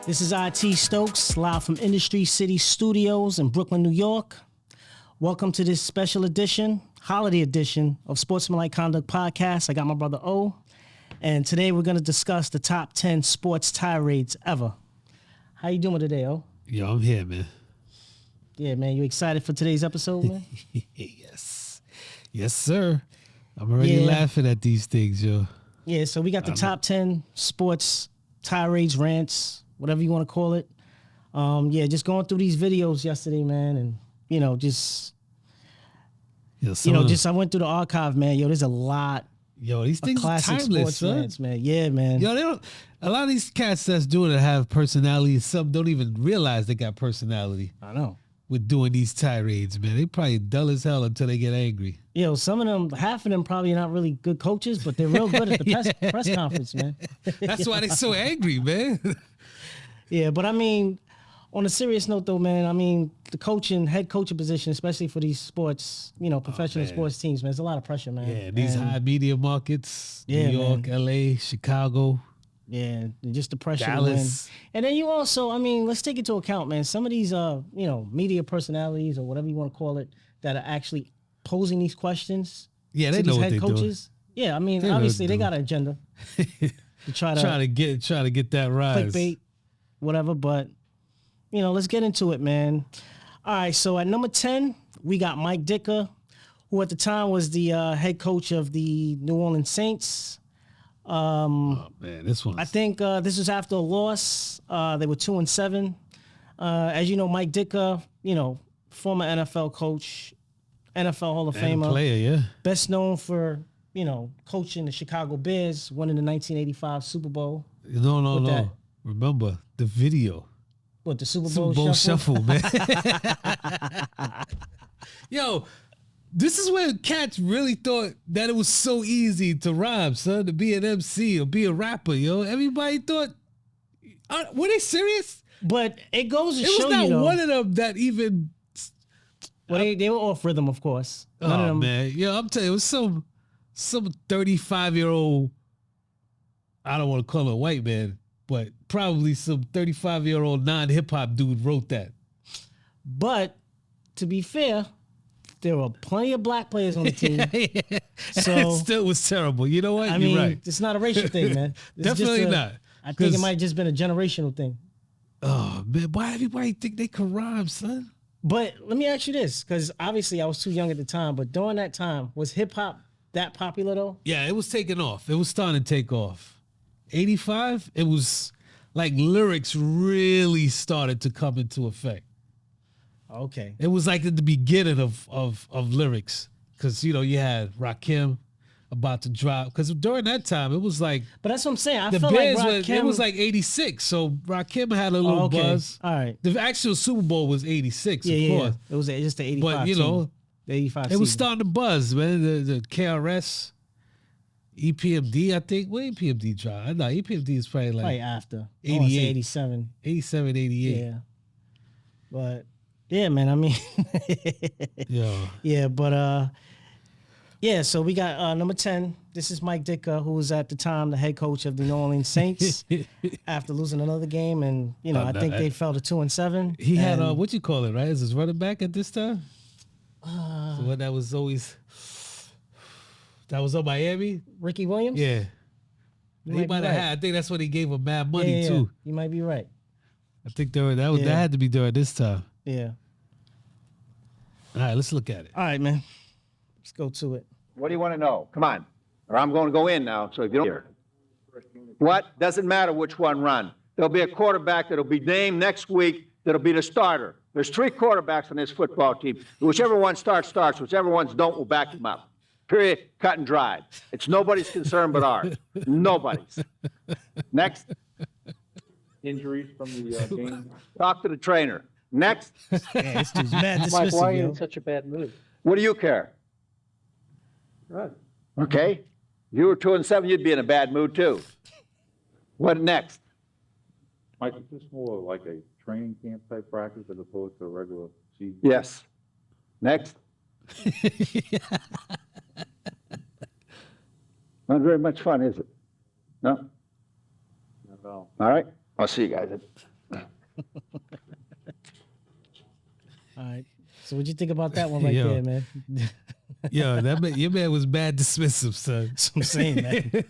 This is IT Stokes, live from Industry City Studios in Brooklyn, New York. Welcome to this special edition, holiday edition of Sportsmanlike Conduct Podcast. I got my brother O, and today we're going to discuss the top 10 sports tirades ever. How you doing today, O? Yo, I'm here, man. Yeah, man. You excited for today's episode, man? Yes, sir. I'm already laughing at these things, yo. Yeah, so we got the top 10 sports tirades, rants, whatever you want to call it. Just going through these videos yesterday, man, and I went through the archive, man. Yo, there's a lot. Yo, these things are classic timeless, sports rants, man. Yeah, man. Yo, they don't. A lot of these cats that's doing it have personality. Some don't even realize they got personality. I know. With doing these tirades, man, they probably dull as hell until they get angry. Yo, some of them, half of them probably not really good coaches, but they're real good at the press conference, man. That's why they're so angry, man. Yeah, but I mean, on a serious note, though, man, I mean, the head coaching position, especially for these sports, professional sports teams, man, there's a lot of pressure, man. Yeah, these high media markets, New York, LA, Chicago. Yeah, just the pressure Dallas. to win. And then you also, I mean, let's take into account, man, some of these, media personalities or whatever you want to call it that are actually posing these questions. Yeah, they to know these what head they coaches. Do. Yeah, I mean, obviously they got an agenda to try to get that rise. Clickbait, whatever. But let's get into it, man. All right, so at number 10, we got Mike Ditka, who at the time was the head coach of the New Orleans Saints. Oh man, this one. I think this was after a loss. They were 2-7. As you know, Mike Ditka, former NFL coach, NFL Hall of Famer, player, yeah. Best known for coaching the Chicago Bears, winning the 1985 Super Bowl. No. Remember the video. What, the Super Bowl shuffle, man. Yo. This is where cats really thought that it was so easy to rhyme, son, to be an MC or be a rapper, yo. Everybody thought, were they serious? But it goes to show you, it was not one of them that even... Well, they were off rhythm, of course. None of them, man. Yo, I'm telling you, it was some 35-year-old, I don't want to call it a white man, but probably some 35-year-old non-hip-hop dude wrote that. But, to be fair... There were plenty of black players on the team. So it still was terrible. You know what? You're right. It's not a racial thing, man. Definitely not. I think it might have just been a generational thing. Oh, man. Why everybody think they can rhyme, son? But let me ask you this, because obviously I was too young at the time, but during that time, was hip-hop that popular, though? Yeah, it was taking off. It was starting to take off. 85, it was like lyrics really started to come into effect. Okay. It was like at the beginning of lyrics, because you had Rakim about to drop. Because during that time, it was like. But that's what I'm saying. I the felt like Bears Rakim. It was like 86, so Rakim had a little buzz. All right. The actual Super Bowl was 86, of course. Yeah. It was just the 85. But the 85. It was starting to buzz, man. The KRS, EPMD, I think. When EPMD dropped? No, EPMD is probably like after 88, 87, 88. Yeah. But. Yeah, man. I mean, yeah, but so we got number 10. This is Mike Ditka, who was at the time the head coach of the New Orleans Saints after losing another game, and I think they fell to 2-7. He had what you call it, right? Is his running back at this time? So what that was always on Miami. Ricky Williams. Yeah, he might have had. I think that's when he gave him mad money too. You might be right. I think that had to be during this time. Yeah. All right, let's look at it. All right, man. Let's go to it. What do you want to know? Come on. Or I'm going to go in now, so if you don't hear. What? Doesn't matter which one run. There'll be a quarterback that'll be named next week that'll be the starter. There's 3 quarterbacks on this football team. Whichever one starts. Whichever ones don't, will back him up. Period. Cut and dried. It's nobody's concern but ours. Nobody's. Next. Injuries from the game. Talk to the trainer. Next. Yeah, this dude's mad Mike, dismissive, why are you yo. in such a bad mood? What do you care? Right. Okay. If you were 2-7, you'd be in a bad mood too. What next? Mike, is this more like a training camp type practice as opposed to a regular season? Yes. Next. Not very much fun, is it? No? Not at all. All right. I'll see you guys. All right. So what'd you think about that one right Yo. there, man? Yo, your man was mad dismissive, son. That's what I'm saying, man.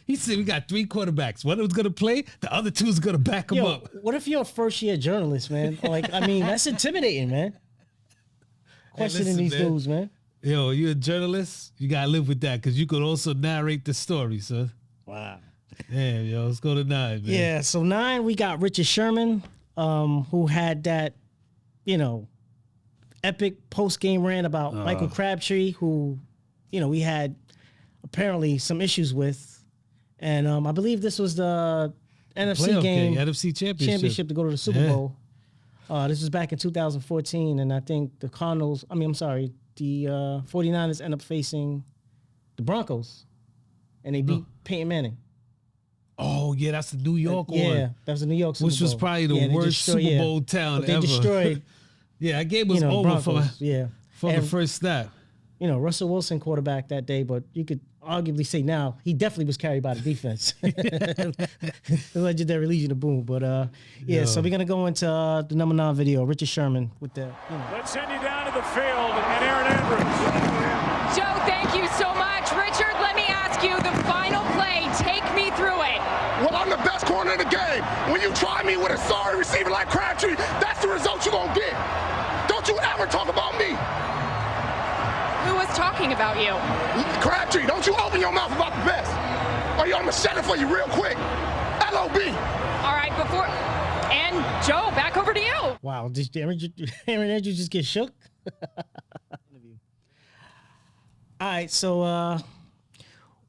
He said we got 3 quarterbacks. One of them's gonna play, the other 2's gonna back him Yo, up. what if you're a first-year journalist, man? Like, I mean, that's intimidating, man. Questioning listen, these man. dudes, man. Yo, you're a journalist. You gotta live with that because you could also narrate the story, son. Wow. Damn, yo, let's go to 9, man. Yeah, so 9, we got Richard Sherman, who had that, epic post-game rant about Michael Crabtree, who, we had apparently some issues with. And I believe this was the NFC Playoff game, NFC championship. to go to the Super Bowl. This was back in 2014, and I think the 49ers end up facing the Broncos, and they beat Peyton Manning. Oh, yeah, that's the New York one. Yeah, that was the New York Super Bowl. Which was probably the they worst Super Bowl town but they ever. destroyed, Yeah, that game was over Broncos. from the first snap. Russell Wilson quarterback that day, but you could arguably say now he definitely was carried by the defense. The legendary Legion of Boom. But so we're gonna go into the number 9 video, Richard Sherman with the. Let's send you down to the field and Aaron Andrews. Joe, thank you so much. Richard, let me ask you the final play. Take me through it. Well, I'm the best corner in the game. When you try me with a sorry receiver like Crabtree, that's the result you're going to get. Don't you ever talk about me. Who was talking about you? Crabtree, don't you open your mouth about the best. Or I'm going to shut it for you real quick. LOB. All right, and Joe, back over to you. Wow, did Aaron Andrews just get shook? All right, so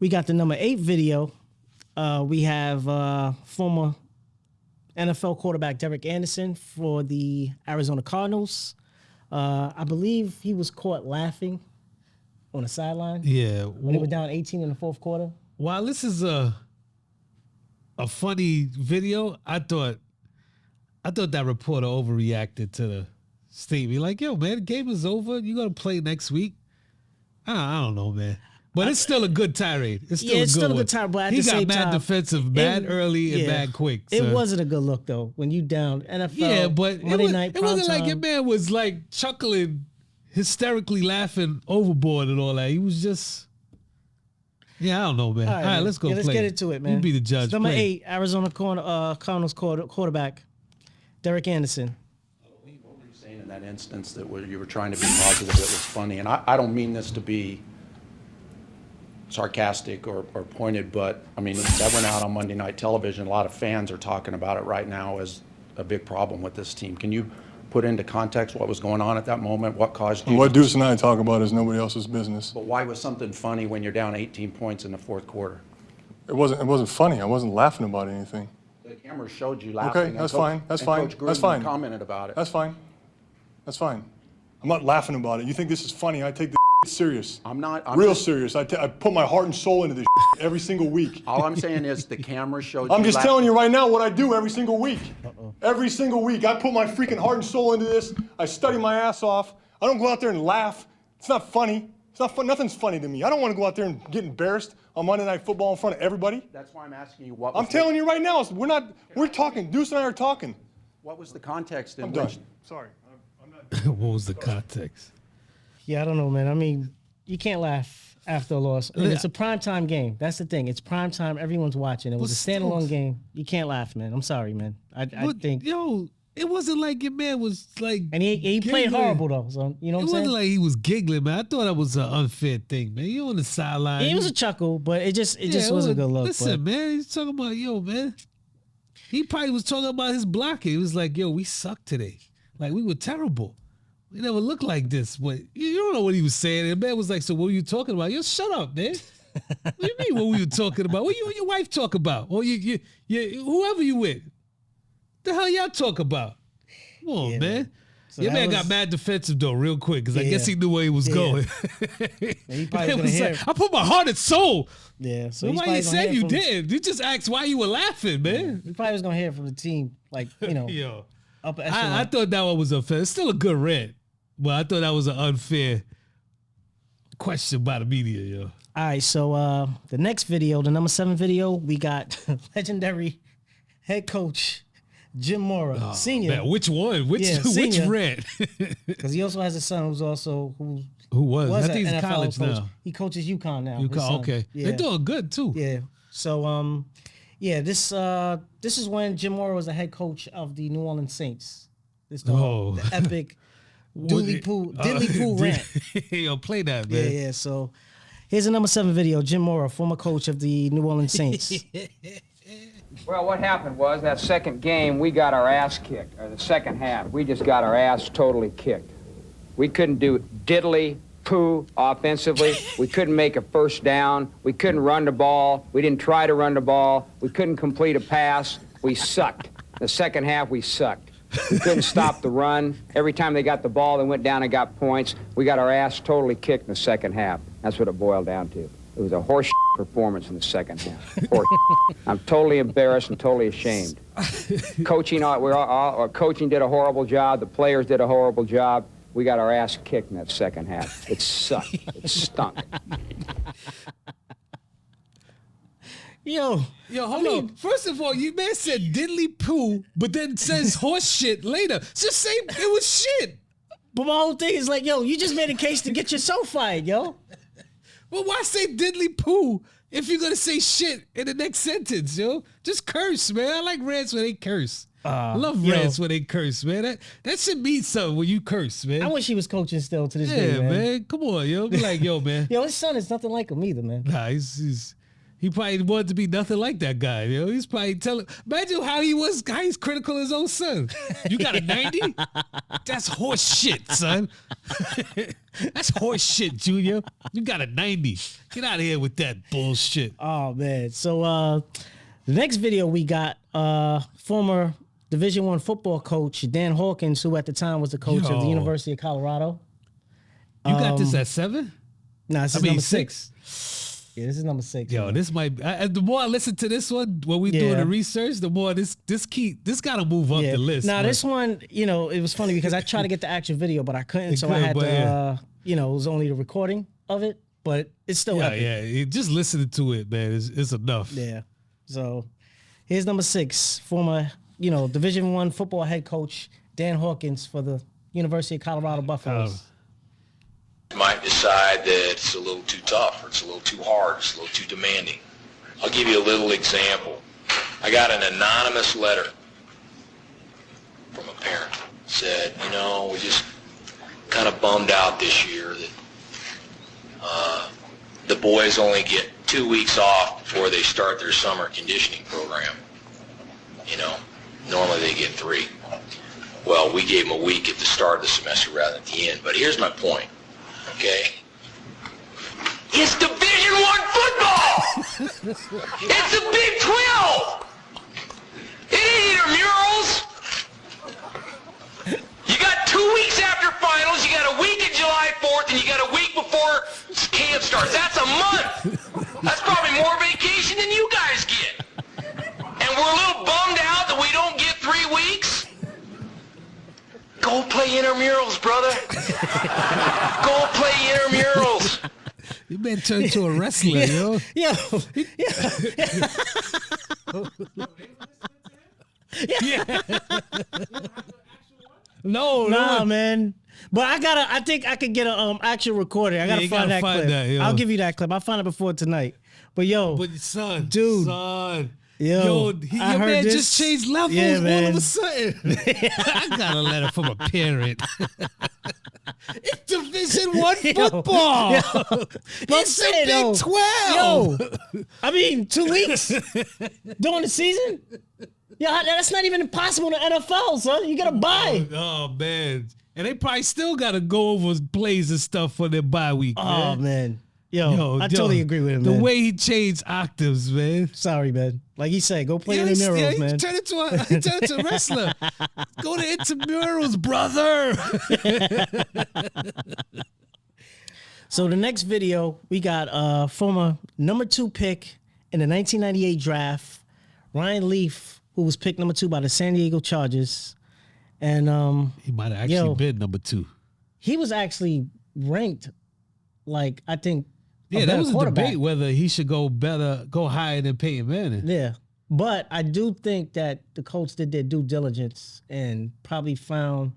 we got the number 8 video. We have former NFL quarterback Derek Anderson for the Arizona Cardinals. I believe he was caught laughing on the sideline. Yeah. When they were down 18 in the fourth quarter. While this is a funny video, I thought that reporter overreacted to the statement. Like, yo, man, the game is over. You're going to play next week. I don't know, man. But it's still a good tirade. It's still a good tirade. But at he the same got mad time, defensive, mad early and mad quick. It So. wasn't a good look, though, when you down NFL. Yeah, but Monday night it wasn't prime like your time. man was like chuckling, hysterically laughing overboard and all that. He was just, I don't know, man. All right, man. let's go. Let's play get it. into it, man. You be the judge. It's number Play. 8, Arizona Cardinals quarterback Derek Anderson. What were you saying in that instance that you were trying to be positive, it was funny? And I don't mean this to be sarcastic or pointed, but I mean, that went out on Monday night television. A lot of fans are talking about it right now as a big problem with this team. Can you put into context what was going on at that moment? What caused you? What Deuce and I talk about is nobody else's business. But why was something funny when you're down 18 points in the fourth quarter? It wasn't funny. I wasn't laughing about anything. The camera showed you laughing. Okay, that's fine. That's fine. Coach That's Gruden fine. commented about it. That's fine. That's fine. I'm not laughing about it. You think this is funny? I take this serious. I'm not. Real serious. I put my heart and soul into this every single week. All I'm saying is the camera showed you I'm just laughing. telling you right now what I do every single week. Every single week. I put my freaking heart and soul into this. I study my ass off. I don't go out there and laugh. It's not funny. It's not fun. Nothing's funny to me. I don't want to go out there and get embarrassed on Monday Night Football in front of everybody. That's why I'm asking you what. I'm telling you right now, we're talking. Deuce and I are talking. What was the context in I'm which? done. Sorry. I'm not. What was the context? Yeah, I don't know, man. I mean, you can't laugh after a loss. I mean, it's a primetime game. That's the thing. It's primetime. Everyone's watching. It was a standalone game. You can't laugh, man. I'm sorry, man. I think. Yo, it wasn't like your man was like. And he played giggling. horrible, though. So, you know what I'm It saying? wasn't like he was giggling, man. I thought that was an unfair thing, man. You on the sideline. It was a chuckle, but it just wasn't a good look. Listen, but. man, he's talking about, yo, man. He probably was talking about his blocking. He was like, yo, we sucked today. Like, we were terrible. We never looked like this. But you don't know what he was saying. And the man was like, so what were you talking about? Yo, shut up, man. What do you mean what were you talking about? What you and your wife talk about? Or you whoever you with. The hell y'all talk about? Come on, Yeah, man. So Your that man was- got mad defensive, though, real quick, because I Yeah. guess he knew where he was Yeah. going. he probably It was was gonna like, hear- I put my heart and soul. Yeah, so Nobody he's probably said gonna you hear from, did. You just asked why you were laughing, man. He probably was gonna hear from the team, like Yo, upper echelon. I thought that one was unfair. It's still a good rant, but I thought that was an unfair question by the media, yo. All right, so the next video, the number 7 video, we got legendary head coach Jim Mora, Oh, senior. man, which one? Which senior. Red? Because he also has a son who Who was? I an think he's in NFL college coach. now. He coaches UConn now. his son. Okay. Yeah. They're doing good too. Yeah. So this is when Jim Mora was the head coach of the New Orleans Saints. This the epic diddly poo rant. Yo, play that, man. Yeah. So here's a number 7 video. Jim Mora, former coach of the New Orleans Saints. Well, what happened was that second game, we got our ass kicked, or the second half. We just got our ass totally kicked. We couldn't do diddly poo offensively. We couldn't make a first down. We couldn't run the ball. We didn't try to run the ball. We couldn't complete a pass. We sucked. The second half, we sucked. We couldn't stop the run. Every time they got the ball, they went down and got points. We got our ass totally kicked in the second half. That's what it boiled down to. It was a horse performance in the second half. I'm totally embarrassed and totally ashamed. Coaching did a horrible job. The players did a horrible job. We got our ass kicked in that second half. It sucked. It stunk. Yo, hold on. First of all, you man said diddly poo, but then says horse shit later. Just say it was shit. But my whole thing is like, yo, you just made a case to get yourself fired, yo. Well, why say diddly poo if you're gonna say shit in the next sentence, yo? Just curse, man. I like rants when they curse. I love rants when they curse, man. That should mean something when you curse, man. I wish he was coaching still to this day, Yeah, man. Come on, yo. Be like, yo, man. Yo, his son is nothing like him either, man. Nah, he probably wanted to be nothing like that guy, yo. He's probably telling. Imagine how he's critical of his own son. You got a 90? That's horse shit, son. That's horse shit, Junior. You got a 90. Get out of here with that bullshit. Oh man. So the next video we got former Division I football coach Dan Hawkins, who at the time was the coach of the University of Colorado. You got this at 7? Nah, this is number 6. Yeah, this is number 6. Yo, this might. The more I listen to this one, when we doing the research, the more this got to move up the list. Now this one, it was funny because I tried to get the actual video, but I couldn't, so I had to. It was only the recording of it, but it's still epic. Yeah. Just listening to it, man, is enough. Yeah. So here's number 6, former Division I football head coach Dan Hawkins for the University of Colorado Buffaloes. You might decide that it's a little too tough, or it's a little too hard, it's a little too demanding. I'll give you a little example. I got an anonymous letter from a parent. Said, we just kind of bummed out this year that the boys only get 2 weeks off before they start their summer conditioning program. Normally they get 3. Well, we gave them a week at the start of the semester rather than at the end. But here's my point, okay? It's Division I football! It's the Big 12! It ain't intramurals! You got 2 weeks after finals, you got a week in July 4th, and you got a week before camp starts. That's a month! That's probably more vacation than you guys get. And we're a little bummed out that we don't get 3 weeks? Go play intramurals, brother. Go play intramurals. You been turned into a wrestler, yo. Nah, man. But I think I could get a actual recording. I gotta find that clip. I'll give you that clip. I'll find it before tonight. But son, dude, your man just changed levels all of a sudden. I got a letter from a parent. It's Division I football. It's the Big 12. I mean, 2 weeks during the season. Yeah, that's not even impossible in the NFL, son. You gotta buy. Oh man, and they probably still gotta go over plays and stuff for their bye week. Oh man. Yo, I totally agree with him, man. The way he changed octaves, man. Sorry, man. Like he said, go play intramurals, man. Turn into a wrestler. Go to intramurals, brother. So the next video, we got former number 2 pick in the 1998 draft, Ryan Leaf, who was picked number 2 by the San Diego Chargers. And he might have actually been number 2. He was actually ranked, like, I think. Yeah, that was a debate whether he should go higher than Peyton Manning. Yeah. But I do think that the Colts did their due diligence and probably found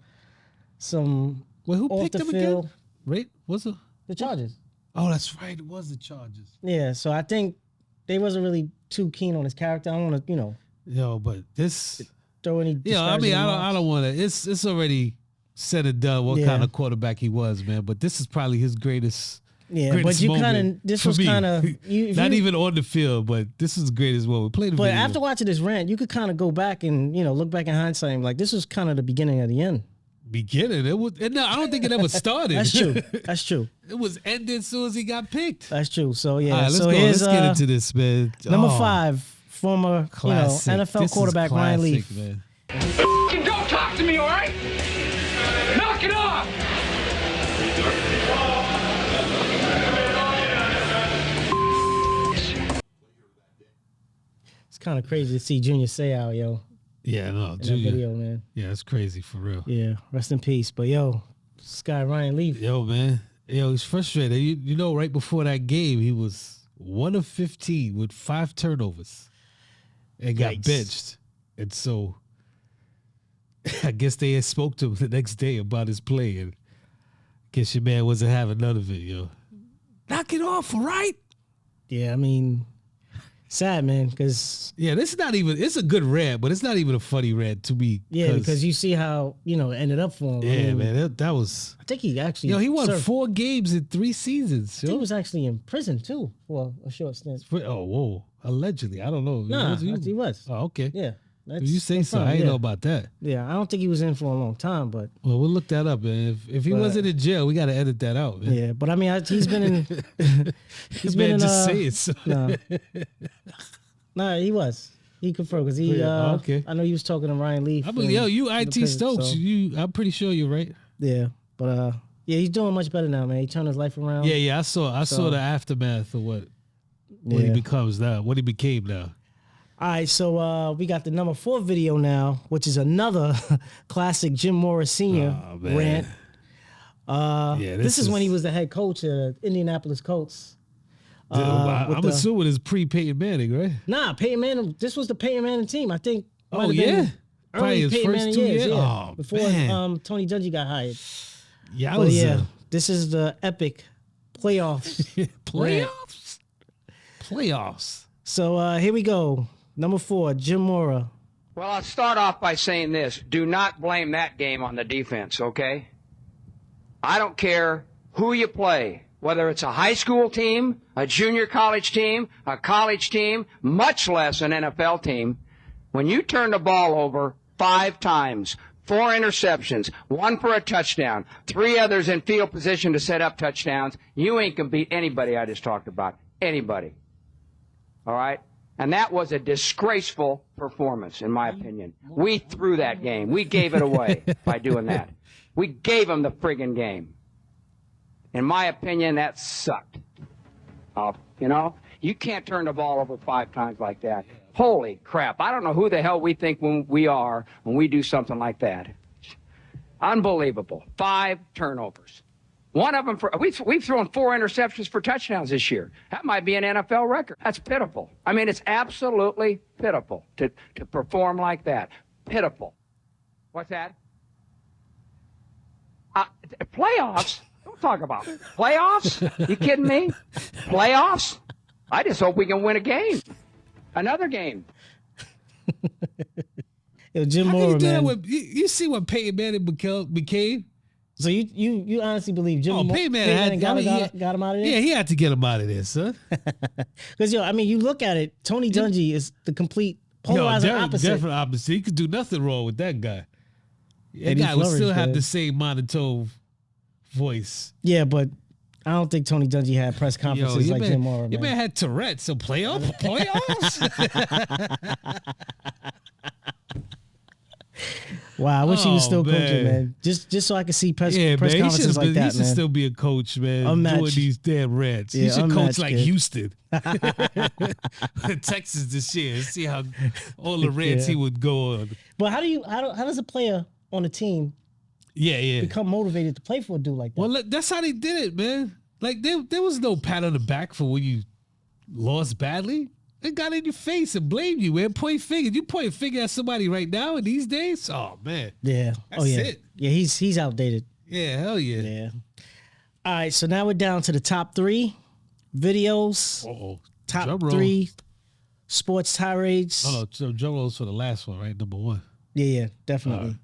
some Who off picked the him field. again? Right? What's it? The Chargers. Oh, that's right. It was the Chargers. Yeah, so I think they wasn't really too keen on his character. I don't want to, Yo, but this. throw any. Yeah, I mean, I don't want to. It's already said and done what kind of quarterback he was, man. But this is probably his greatest. Yeah, but you kind of this was kind of not even on the field, but this is the greatest one. We played the But video. after watching this rant, you could kind of go back and look back in hindsight and be like, this was kind of the beginning of the end. Beginning, it was. No, I don't think it ever started. That's true. That's true. It was ended as soon as he got picked. That's true. So yeah, All right, let's so go. here's, Let's get into this, man. Number 5, former Classic. NFL This is quarterback Ryan classic, Leaf. man. Don't talk to me, all right? Knock it off! It's kind of crazy to see Junior Seau, yo. Yeah, no, in Junior. that video, man. Yeah, it's crazy for real. Yeah, rest in peace. But yo, this guy Ryan Leaf. Yo, man. Yo, he's frustrated. You know, right before that game, he was 1 of 15 with 5 turnovers and got Yikes. benched. And so I guess they had spoke to him the next day about his play. And I guess your man wasn't having none of it, yo. Knock it off, all right? Yeah, I mean, sad, man, because Yeah, this is not even, it's a good rant, but it's not even a funny rant to me. yeah, because you see how it ended up for him. Yeah, I mean, man, that was. I think he actually. Yo, he won served- 4 games in 3 seasons. I think Yo. he was actually in prison too for a short stint. Oh, whoa. Allegedly. I don't know. Nah, Was he? he was. Oh, okay. Yeah, If you say so. I didn't know about that. Yeah, I don't think he was in for a long time, but Well, we'll look that up, man. If he But- wasn't in jail, we got to edit that out, man. yeah. But I mean, he's been in. He's been Man, in. just say it. So. Nah, he was. He confirmed because he. Yeah, okay. I know he was talking to Ryan Leaf. I believe, yo, you IT prison, Stokes. so- I'm pretty sure you're right. Yeah, but yeah, he's doing much better now, man. He turned his life around. Yeah. I saw So- the aftermath of what he Yeah. becomes now, what he became now. All right, so we got the number 4 video now, which is another classic Jim Morris Sr. man. rant. Yeah, This is when he was the head coach of Indianapolis Colts. with I'm the- assuming it's pre-Peyton Manning, right? Nah, Peyton Manning. This was the Peyton Manning team. I think. Oh, might have yeah? been Probably early his Peyton first Manning 2 years. years? Yeah, Oh, before man. Tony Dungy got hired. Yeah, But yeah, this is the epic playoffs. Playoffs. So here we go. Number 4, Jim Mora. Well, I'll start off by saying this. Do not blame that game on the defense, okay? I don't care who you play, whether it's a high school team, a junior college team, a college team, much less an NFL team. When you turn the ball over 5 times, 4 interceptions, 1 for a touchdown, 3 others in field position to set up touchdowns, you ain't gonna beat anybody I just talked about. Anybody. All right? And that was a disgraceful performance, in my opinion. We threw that game. We gave it away by doing that. We gave them the friggin' game. In my opinion, that sucked. You can't turn the ball over 5 times like that. Holy crap. I don't know who the hell we think we are when we do something like that. Unbelievable. 5 turnovers. One of them, we've thrown 4 interceptions for touchdowns this year. That might be an NFL record. That's pitiful. I mean, it's absolutely pitiful to perform like that. Pitiful. What's that? Playoffs? Don't talk about it. Playoffs? You kidding me? Playoffs? I just hope we can win a game. Another game. Yo, Jim How can Mora, you do man. that with, you see what Peyton Manning became? So you honestly believe Jim Peyton Manning got him out of there? Yeah, he had to get him out of there, son. Because I mean, you look at it. Tony Dungy is the complete polarizing opposite. Definitely opposite. He could do nothing wrong with that guy. That And he guy would still flourished, have man. the same monotone voice. Yeah, but I don't think Tony Dungy had press conferences like Jim Mora. Your man had Tourette's. So playoffs? Wow, I wish he was Oh, still coaching, man. man. Just so I could see press Yeah, man. He conferences like he that, should man. still be a coach, man. Unmatched. Doing these damn rants. He Yeah, should coach unmatched, like kid. Houston. Texas this year. See how all the rants Yeah. he would go on. But how does a player on a team Yeah. become motivated to play for a dude like that? Well, look, that's how they did it, man. Like there was no pat on the back for when you lost badly. It got in your face and blamed you, man. Point fingers. You point a finger at somebody right now in these days? Oh, man. Yeah. That's it. Yeah, he's outdated. Yeah, hell yeah. Yeah. All right, so now we're down to the top 3 videos. Uh-oh. Top Drum roll. 3 sports tirades. Oh, so drum rolls for the last one, right? Number 1. Yeah, definitely.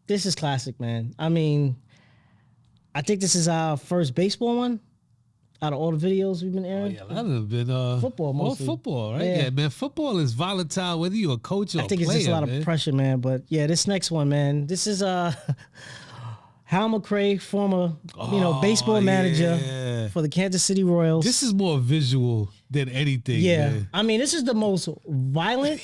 This is classic, man. I mean, I think this is our first baseball one out of all the videos we've been airing. Yeah, that would have been football mostly. Football, right? Yeah, man. Football is volatile, whether you're a coach or I think a player, it's just a lot man. of pressure, man. But yeah, this next one, man. This is Hal McRae, former baseball manager for the Kansas City Royals. This is more visual than anything. Yeah, man. I mean, this is the most violent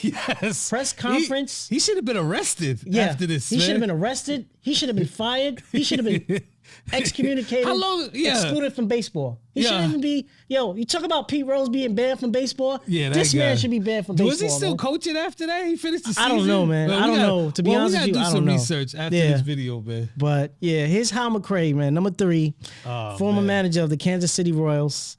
press conference. He should have been arrested after this. He should have been arrested. He should have been fired. He should have been excommunicated. How long? Yeah. Excluded from baseball. He shouldn't even be. You talk about Pete Rose being banned from baseball. Yeah, this man should be banned from baseball. Was he still man. coaching after that? He finished the season. I don't know, man. Well, I don't know. To be honest with you, I don't know. We gotta do some research after this video, man. But yeah, here's Hal McRae, man, number 3, former manager of the Kansas City Royals.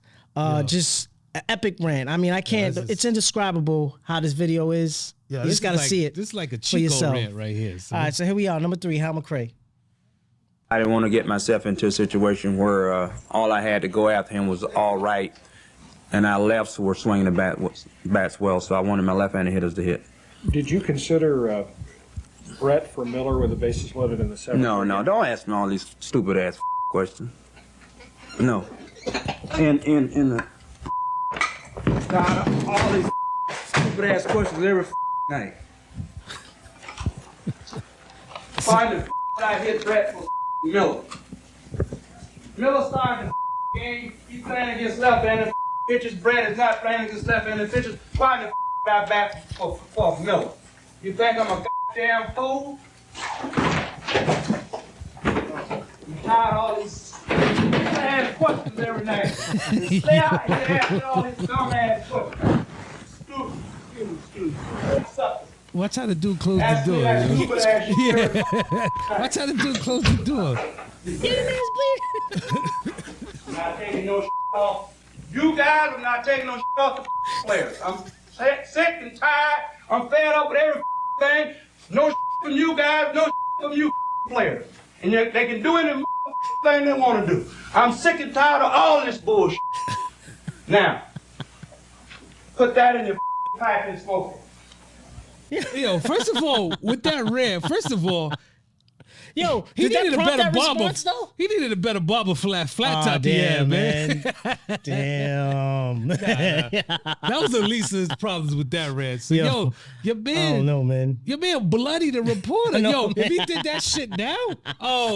Just an epic rant. I mean, I can't. It's indescribable how this video is. Yeah, you just gotta see it. This is like a for Chico yourself. rant right here. So. All right, so here we are, number 3, Hal McRae. I didn't want to get myself into a situation where all I had to go after him was all right, and our lefts were swinging the bats well, so I wanted my left-handed hitters to hit. Did you consider Brett for Miller with the bases loaded in the 7th? No, don't ask me all these stupid-ass questions. No. In the... God, all these stupid-ass questions every night. Finally, I hit Brett for Miller. Miller started the game. He's playing against left-handed pitchers. Brett is not playing against left-handed pitchers. Why the I bat for Miller? You think I'm a goddamn fool? I'm tired of all these dumb-ass questions every night. Stay out here asking all these dumb-ass questions. Stupid. What's up? Watch how the dude close the door. Watch how the dude close the door. I'm not taking no off. You guys are not taking no off the players. I'm sick and tired. I'm fed up with everything. No from you guys, no from you players. And they can do any thing they want to do. I'm sick and tired of all this bullshit. Now, put that in your pipe and smoke it. Yo, first of all, with that rant, he needed a better bobber. He needed a better bobber flat top. Damn, man. Damn. That was the least of his problems with that rant. So, yo, your man. I don't know, man. Your man bloody the reporter. No, if he did that shit now,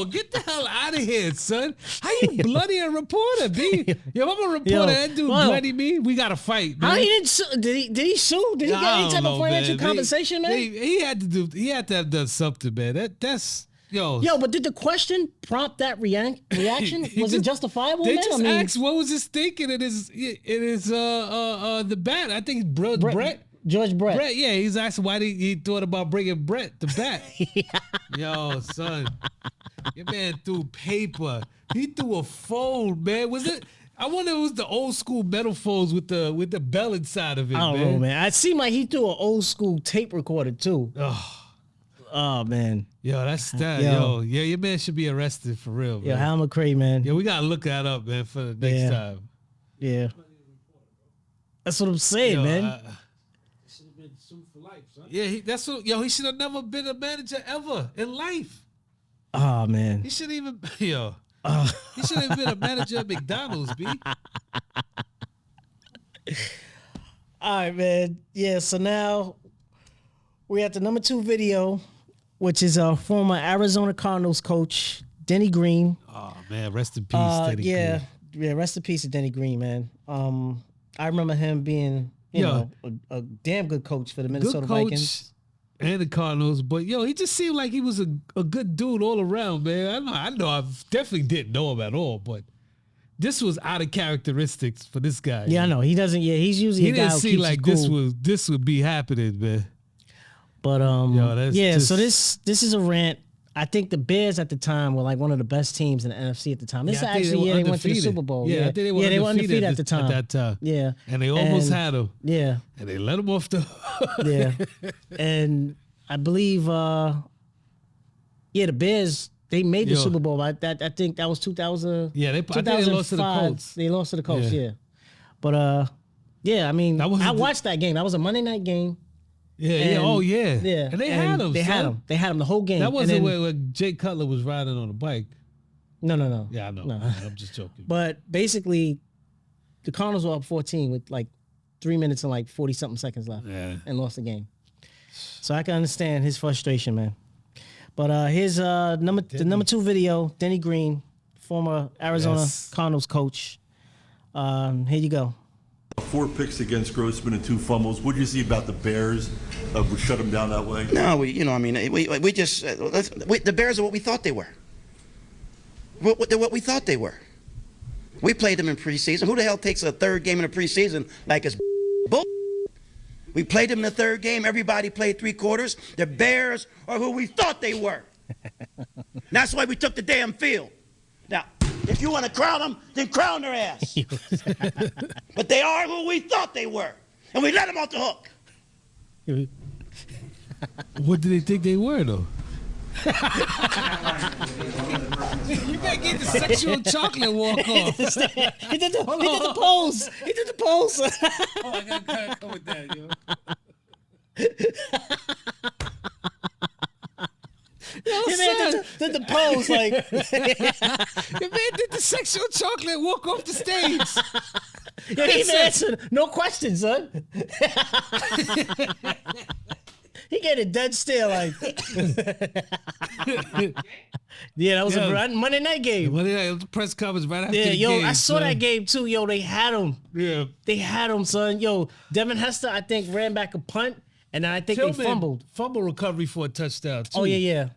get the hell out of here, son. How you bloody a reporter, B? Yo, I'm a reporter. That dude bloody me. We got to fight, man. How he didn't sue? Did he sue? Did he get any type of financial compensation, man? He had to have done something, man. That's. Yo, but did the question prompt that reaction? Was it justifiable? They man? just asked what was his thinking. It is the bat. I think Brett. George Brett. Yeah, he's asking why he thought about bringing Brett the bat. Yo, son, your man threw paper. He threw a phone, man. Was it? I wonder if it was the old school metal phones with the bell inside of it. I don't know, man. It seemed like he threw an old school tape recorder too. Oh man. Yo, that's that. Yo, your man should be arrested for real, man. Yo, Hal McRae, man. Yeah, we gotta look that up, man, for the next time. Yeah. That's what I'm saying, man. Should have been sued for life, son. Yeah, he should have never been a manager ever in life. Oh man. He shouldn't even he should have been a manager at McDonald's, B. All right, man. Yeah, so now we're at the number 2 video, which is former Arizona Cardinals coach, Denny Green. Oh, man, rest in peace, Denny Green. Yeah, rest in peace to Denny Green, man. I remember him being, a damn good coach for the Minnesota Vikings. And the Cardinals, but he just seemed like he was a good dude all around, man. I know I definitely didn't know him at all, but this was out of characteristics for this guy. Yeah, I know. He doesn't, he's usually a guy who keeps seem like cool. this would be happening, man. But so this is a rant I think the Bears at the time were like one of the best teams in the NFC at the time. This Yeah, I think actually, they they went to the undefeated. Super Bowl. Yeah, I think they were undefeated at the time. At that time. Yeah, And they almost had him. Yeah, And they let him off the. yeah, and I believe, the Bears they made the Super Bowl. I think that was 2000. Yeah, I think they lost to the Colts. They lost to the Colts. Yeah, but I mean, I watched that game. That was a Monday night game. Yeah. Oh, yeah. Yeah. And they had him. They had him. They had him the whole game. That wasn't where Jay Cutler was riding on a bike. No. Yeah, I know. No. I'm just joking. But basically, the Cardinals were up 14 with like 3 minutes and like 40-something seconds left and lost the game. So I can understand his frustration, man. But here's the number 2 video, Denny Green, former Arizona Cardinals coach. Here you go. 4 picks against Grossman and 2 fumbles. What did you see about the Bears? Would shut them down that way? No, we just the Bears are what we thought they were. They're what we thought they were. We played them in preseason. Who the hell takes a third game in the preseason like it's bull? We played them in the third game. Everybody played 3 quarters. The Bears are who we thought they were. That's why we took the damn field. Now, if you want to crown them, then crown their ass. But they are who we thought they were. And we let them off the hook. What do they think they were, though? You better get the sexual chocolate walk off. He did the pose. He did the pose. Oh, I gotta come with that, yo. Your man did the pose like. Your man did the sexual chocolate walk off the stage. Yeah, he even answered no questions, son. He get it dead still, like. Yeah, that was a Monday night game. Monday night press conference right after the game. game. I saw that game too. Yo, they had him. Yeah, they had him, son. Yo, Devin Hester, I think, ran back a punt, and then I think they fumbled. Fumble recovery for a touchdown too. Oh yeah.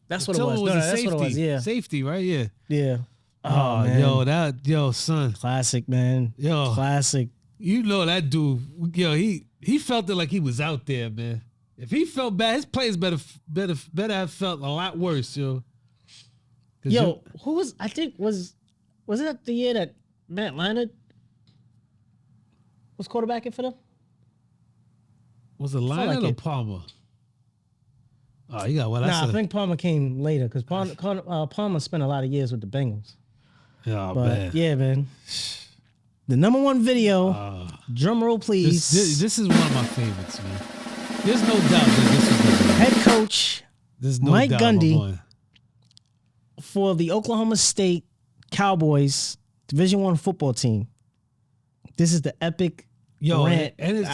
That's what it was. That's what it was. Yeah, safety, right? Yeah. Yeah. Oh, man. Son. Classic, man. Classic. You know that dude. He felt it like he was out there, man. If he felt bad, his players better have felt a lot worse, yo. Yo, who was? I think was it the year that Matt Leinart was quarterbacking for them? Was it Leinart or Palmer? Oh, you got I think Palmer came later because Palmer spent a lot of years with the Bengals. Oh, but, man. Yeah, man. The number 1 video, drum roll, please. This is one of my favorites, man. There's no doubt that this is the head coach Mike Gundy for the Oklahoma State Cowboys Division I football team. This is the epic rant.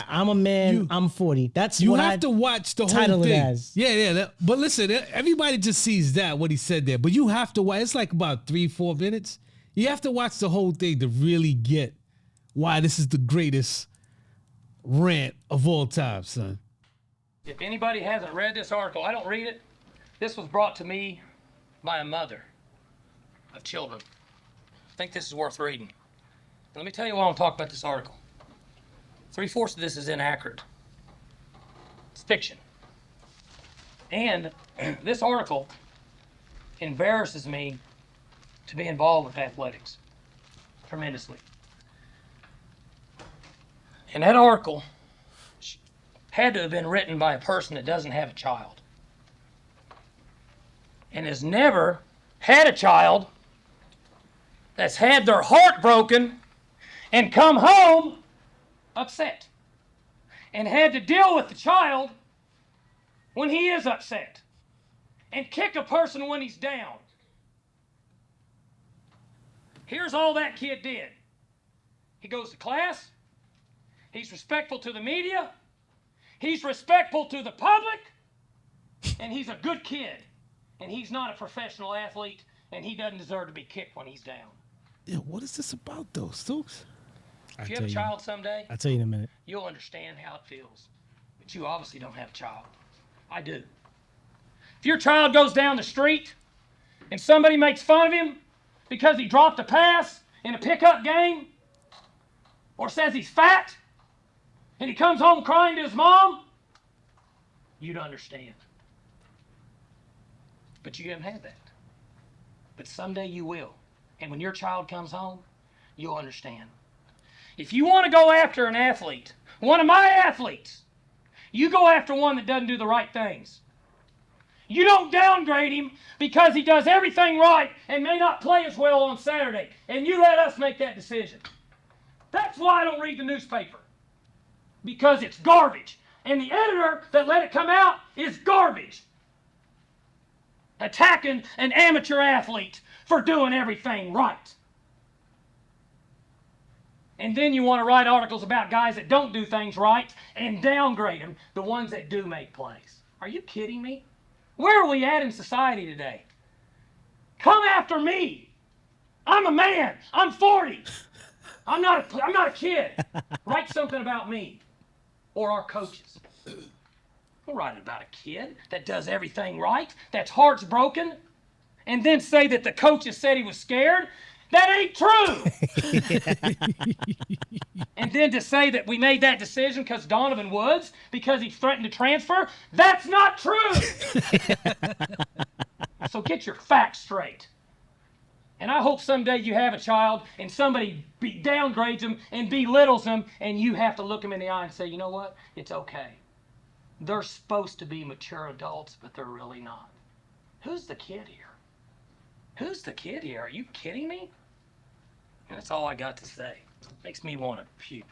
I'm a man. I'm 40. That's you what have to watch the whole thing. It as. Yeah. But listen, everybody just sees that what he said there. But you have to watch. It's like about 3-4 minutes. You have to watch the whole thing to really get why this is the greatest rant of all time, son. If anybody hasn't read this article, I don't read it. This was brought to me by a mother of children. I think this is worth reading. And let me tell you why I want to talk about this article. 3/4 of this is inaccurate. It's fiction. And this article embarrasses me to be involved with athletics tremendously. And that article had to have been written by a person that doesn't have a child and has never had a child that's had their heart broken and come home upset and had to deal with the child when he is upset and kick a person when he's down. Here's all that kid did. He goes to class. He's respectful to the media. He's respectful to the public. And he's a good kid. And he's not a professional athlete. And he doesn't deserve to be kicked when he's down. Yeah, what is this about, though, Stokes? If you have a child someday, I'll tell you in a minute. You'll understand how it feels. But you obviously don't have a child. I do. If your child goes down the street and somebody makes fun of him because he dropped a pass in a pickup game, or says he's fat, and he comes home crying to his mom, you'd understand. But you haven't had that. But someday you will. And when your child comes home, you'll understand. If you want to go after an athlete, one of my athletes, you go after one that doesn't do the right things. You don't downgrade him because he does everything right and may not play as well on Saturday. And you let us make that decision. That's why I don't read the newspaper. Because it's garbage. And the editor that let it come out is garbage. Attacking an amateur athlete for doing everything right. And then you want to write articles about guys that don't do things right and downgrade them, the ones that do make plays. Are you kidding me? Where are we at in society today? Come after me. I'm a man. I'm 40. I'm not a kid. Write something about me or our coaches. Don't write about a kid that does everything right, that's heart's broken, and then say that the coaches said he was scared. That ain't true. And then to say that we made that decision because Donovan Woods, because he threatened to transfer, that's not true. So get your facts straight. And I hope someday you have a child and somebody downgrades them and belittles them, and you have to look them in the eye and say, you know what? It's okay. They're supposed to be mature adults, but they're really not. Who's the kid here? Who's the kid here? Are you kidding me? And that's all I got to say. Makes me want to puke.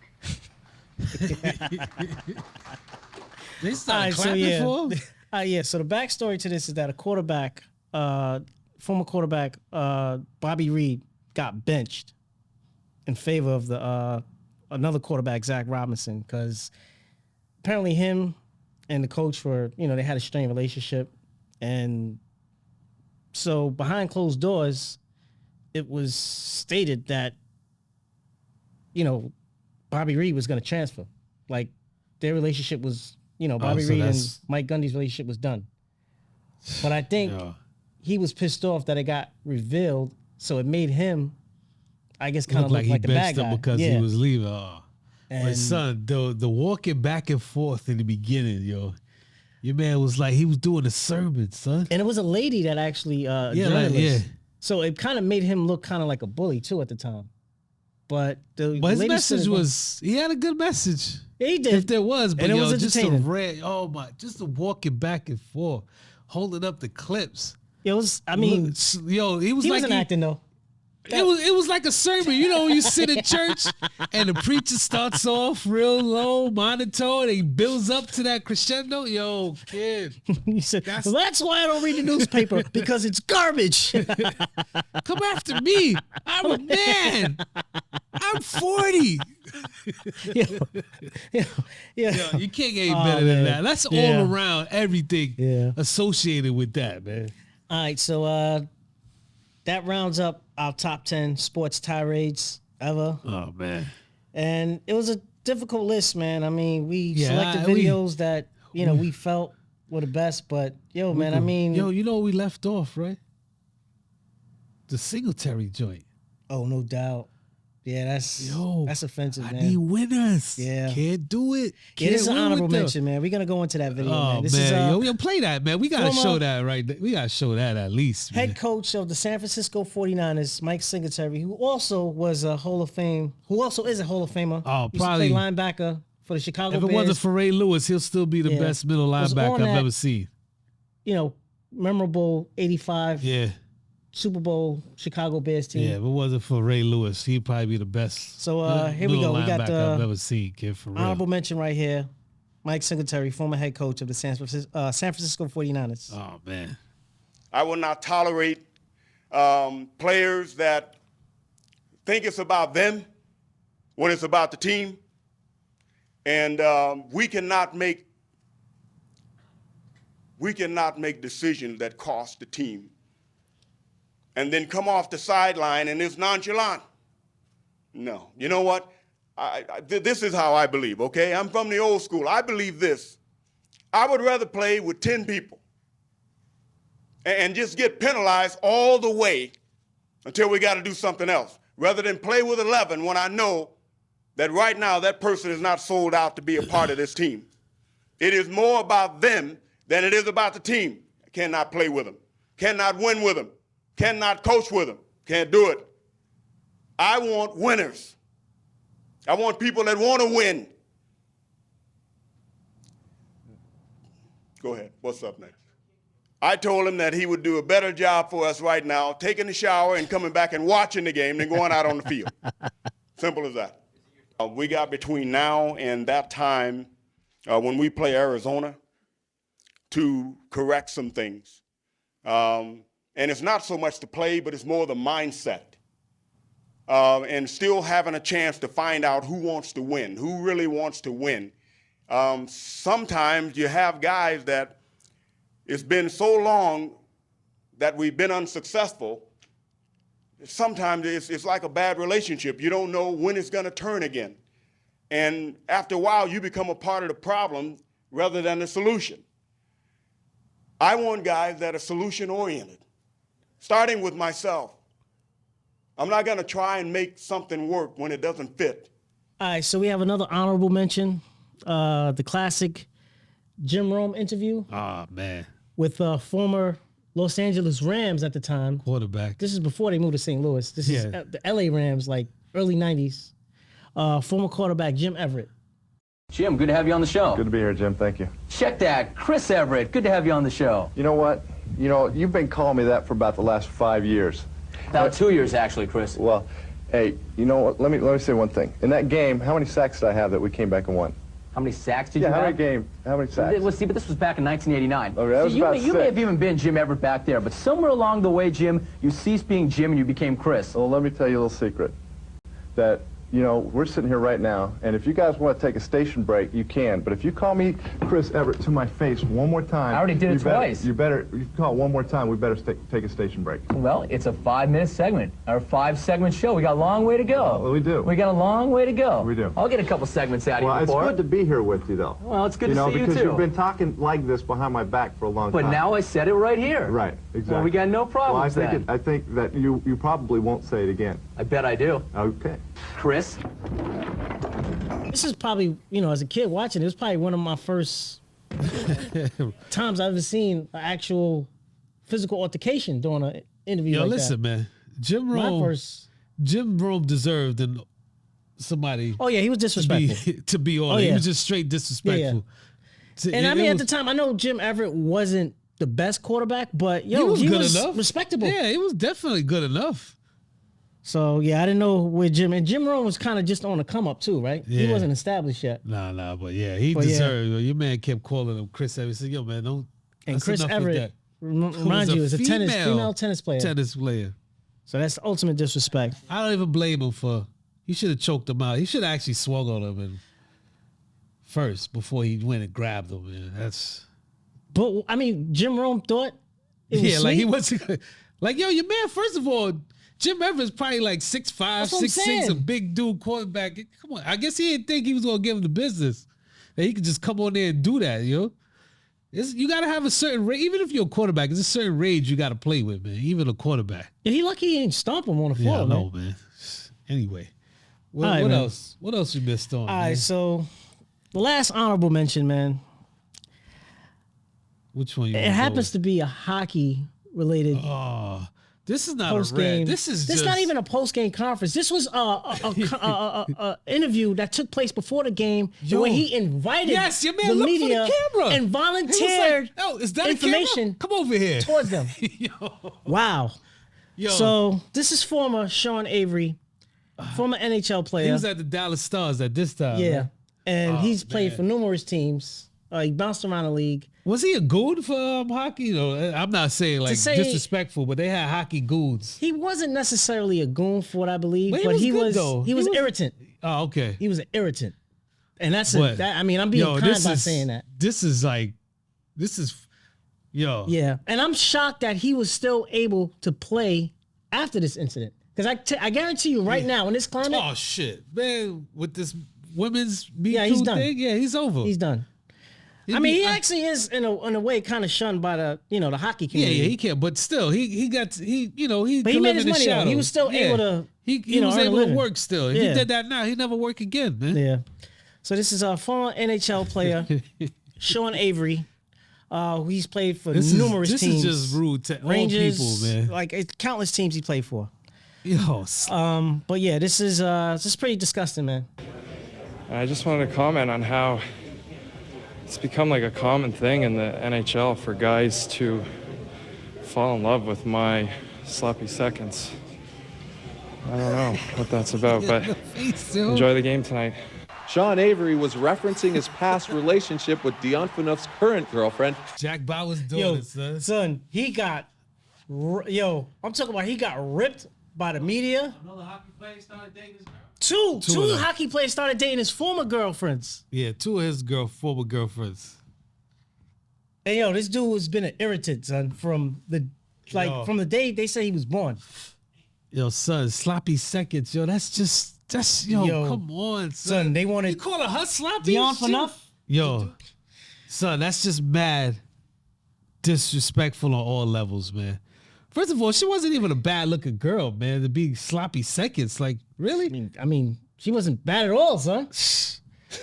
They started clapping for him? Yeah, so the backstory to this is that a quarterback, former quarterback, Bobby Reed, got benched in favor of the another quarterback, Zach Robinson, because apparently him and the coach were, they had a strained relationship. And so behind closed doors, it was stated that, Bobby Reed was going to transfer. Like, their relationship was, Bobby Reed and Mike Gundy's relationship was done. But I think he was pissed off that it got revealed, so it made him, I guess, kind of look like the bad guy. Because he was leaving. But son, the walking back and forth in the beginning, your man was like, he was doing a sermon, son. And it was a lady that actually, journalist. So it kind of made him look kind of like a bully, too, at the time. But his message was, he had a good message. Yeah, he did. If there was, but and it was just entertaining. just the walking back and forth, holding up the clips. It was, I mean, he wasn't acting, though. It was like a sermon. When you sit in church and the preacher starts off real low, monotone, and he builds up to that crescendo. Yo, kid. He said, that's why I don't read the newspaper, because it's garbage. Come after me. I'm a man. I'm 40. Yeah. Yo, you can't get any better than that. That's all around everything associated with that, man. All right, so that rounds up our top 10 sports tirades ever. Oh, man. And it was a difficult list, man. I mean, we selected videos that, we felt were the best. But, man, I mean. Yo, you know we left off, right? The Singletary joint. Oh, no doubt. Yeah, that's offensive, man. I need winners. Yeah. Can't do it. It is an honorable mention, man. We're going to go into that video, man. This man. Yo, play that, man. We got to show that right there. We got to show that at least, man. Head coach of the San Francisco 49ers, Mike Singletary, who also was a Hall of Fame, who also is a Hall of Famer. Oh, used probably. to play linebacker for the Chicago Bears. If it wasn't for Ray Lewis, he'll still be the best middle linebacker I've ever seen. Memorable 85. Yeah. Super Bowl Chicago Bears team. Yeah, if it wasn't for Ray Lewis, he'd probably be the best. So here we go. We got the I've ever seen, kid, for real. Honorable mention right here. Mike Singletary, former head coach of the San Francisco 49ers. Oh, man. I will not tolerate players that think it's about them when it's about the team. And we cannot make decisions that cost the team and then come off the sideline and it's nonchalant. No. You know what? This is how I believe, okay? I'm from the old school. I believe this. I would rather play with 10 people and just get penalized all the way until we got to do something else, rather than play with 11 when I know that right now that person is not sold out to be a part of this team. It is more about them than it is about the team. I cannot play with them. cannot win with them, cannot coach with them, can't do it. I want winners. I want people that want to win. Go ahead. What's up next? I told him that he would do a better job for us right now, taking a shower and coming back and watching the game than going out on the field. Simple as that. We got between now and that time when we play Arizona to correct some things. And it's not so much the play, but it's more the mindset. And still having a chance to find out who wants to win, who really wants to win. Sometimes you have guys that it's been so long that we've been unsuccessful. Sometimes it's like a bad relationship. You don't know when it's going to turn again. And after a while, you become a part of the problem rather than the solution. I want guys that are solution-oriented, starting with myself. I'm not going to try and make something work when it doesn't fit. All right, so we have another honorable mention, the classic Jim Rome interview. Oh, man. With former Los Angeles Rams at the time. Quarterback. This is before they moved to St. Louis. This is the LA Rams, like early 90s. Former quarterback Jim Everett. Jim, good to have you on the show. Good to be here, Jim. Thank you. Check that. Chris Everett, good to have you on the show. You know what? You know, you've been calling me that for about the last 5 years. About 2 years, actually, Chris. Well, hey, you know what? Let me say one thing. In that game, how many sacks did I have that we came back and won? How many sacks did you have? How many sacks? Let's see, but this was back in 1989. Okay, that was about you may have even been Jim Everett back there, but somewhere along the way, Jim, you ceased being Jim and you became Chris. Well, let me tell you a little secret. That, you know, we're sitting here right now, and if you guys want to take a station break, you can. But if you call me Chris Everett to my face one more time... I already did it twice. You call it one more time, we better take a station break. Well, it's a 5-minute segment, or 5-segment show. We got a long way to go. Well, we do. We got a long way to go. We do. I'll get a couple segments out of you before. Well, it's good to be here with you, though. Well, it's good to see you, too. Because you've been talking like this behind my back for a long time. But now I said it right here. Right, exactly. Well, we got no problems then. I think that you probably won't say it again. I bet I do. Okay. Chris? This is probably, you know, as a kid watching it was probably one of my first times I've ever seen an actual physical altercation during an interview like listen, that. man. Jim Rome deserved somebody. Oh, yeah, he was disrespectful. To be honest. He was just straight disrespectful. And I mean, at the time, I know Jim Everett wasn't the best quarterback, but he was good enough. Respectable. Yeah, he was definitely good enough. So, yeah, I didn't know where Jim Rome was kind of just on the come up too, right? Yeah. He wasn't established yet. Nah, but yeah, he deserved it. Your man kept calling him Chris Everett. He said, yo, man, don't. And Chris Everett, remind you, is a female tennis player. Tennis player. So that's the ultimate disrespect. I don't even blame him for, he should have choked him out. He should have actually swung on him first before he went and grabbed him, man. But, I mean, Jim Rome thought it was sweet. like he was, like, yo, your man, first of all, Jim Everett's probably like 6'5", 6'6", a big dude quarterback. Come on, I guess he didn't think he was gonna give him the business. That he could just come on there and do that, you know. You gotta have a certain range. Even if you're a quarterback, there's a certain range you gotta play with, man. Even a quarterback. Yeah, he lucky he didn't stomp him on the floor, yeah, I know, man. Anyway, what man. else? What else you missed on? All right, so the last honorable mention, man. Which one? It happens to be a hockey related. Oh. This is not post game. This is not even a post game conference. This was a interview that took place before the game where he invited your man the looked media for the camera and volunteered is that information. Come over here towards them. Wow. So this is former Sean Avery, former NHL player. He was at the Dallas Stars at this time. Yeah, right? and he's played for numerous teams. He bounced around the league. Was he a goon for hockey? You know, I'm not saying like disrespectful, but they had hockey goons. He wasn't necessarily a goon for what I believe, but he was irritant. Oh, okay. He was an irritant, and I mean, I'm being kind by saying that. This is, Yeah, and I'm shocked that he was still able to play after this incident. Because I guarantee you right now in this climate. Oh shit, man! With this women's Me he's Too done. thing, he's over. He's done. I mean, he actually is in a way kind of shunned by the hockey community. Yeah, he can, but still, he made his money though. He was still able to he was able to work still. If he did that now, he'd never work again, man. Yeah. So this is a former NHL player, Sean Avery. He's played for This numerous is teams. just rude to Rangers, all people, man. Like it's countless teams he played for. Yo, but yeah, this is pretty disgusting, man. I just wanted to comment on how it's become like a common thing in the NHL for guys to fall in love with my sloppy seconds. I don't know what that's about, but enjoy the game tonight. Sean Avery was referencing his past relationship with Dion Phaneuf's current girlfriend. Jack Bauer's doing it, son. He got, I'm talking about he got ripped by the media. Another hockey player started dating his girl. Two hockey players started dating his former girlfriends. Yeah, two of his former girlfriends. And this dude has been an irritant, son, from the day they say he was born. Yo, son, sloppy seconds, that's come on, son. They wanted you call her sloppy? Dion Phaneuf? Yo, son, that's just mad disrespectful on all levels, man. First of all, she wasn't even a bad-looking girl, man, to be sloppy seconds. Like, really? I mean, she wasn't bad at all, son.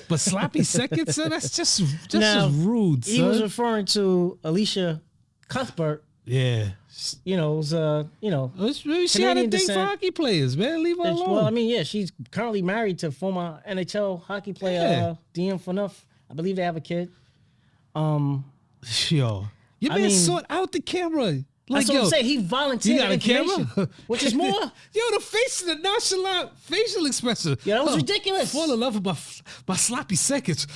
But sloppy seconds, son, that's just rude, son. He was referring to Alicia Cuthbert. Yeah. Maybe she had a thing for hockey players, man. Leave her alone. Well, I mean, yeah, she's currently married to former NHL hockey player Dion Phaneuf. I believe they have a kid. Yo, you better sort out the camera. Like, that's what I'm saying. He volunteered. You got a camera? Which is more. The face, the nonchalant facial expression. Yeah, that was ridiculous. Fall in love with my sloppy seconds.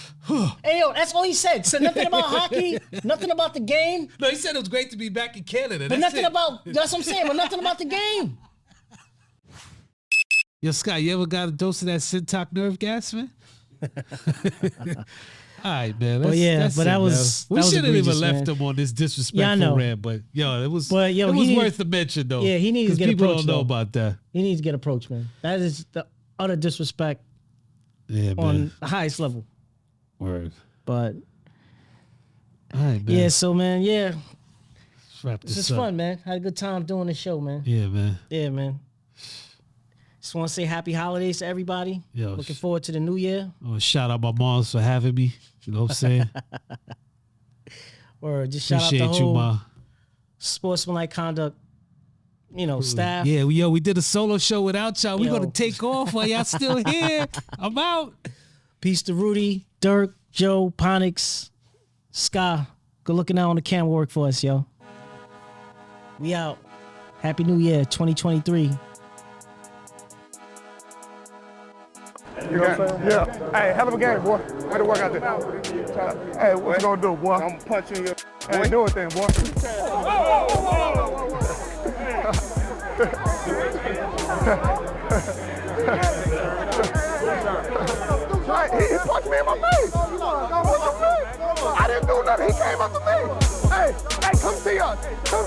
Hey, that's all he said. Said nothing about hockey, nothing about the game. No, he said it was great to be back in Canada. But that's what I'm saying, but nothing about the game. Yo, Scott, you ever got a dose of that Syntoc nerve gas, man? All right, man. We should have even left him on this disrespectful rant, but it was worth a mention though. Yeah, he needs to get approached. People don't know about that. He needs to get approached, man. That is the utter disrespect on the highest level. Word. But all right, man. Yeah, so man, let's wrap this is fun, man. Had a good time doing the show, man. Yeah, man. Yeah, man. Just want to say happy holidays to everybody. Looking forward to the new year. Shout out my moms for having me. You know what I'm saying? Or just shout out the whole Sportsmanlike Conduct, staff. Yeah, we did a solo show without y'all. We're going to take off while y'all still here. I'm out. Peace to Rudy, Dirk, Joe, Ponix, Ska. Good looking out on the camera work for us, yo. We out. Happy New Year, 2023. You know what I'm saying? Yeah. Hey, hell of a game, boy. Way to work out there. Hey, what you gonna do, boy? I'm punching you. Hey, do it then, boy. He punched me in my face. What you mean? I didn't do nothing. He came up to me. Hey, come see us. Come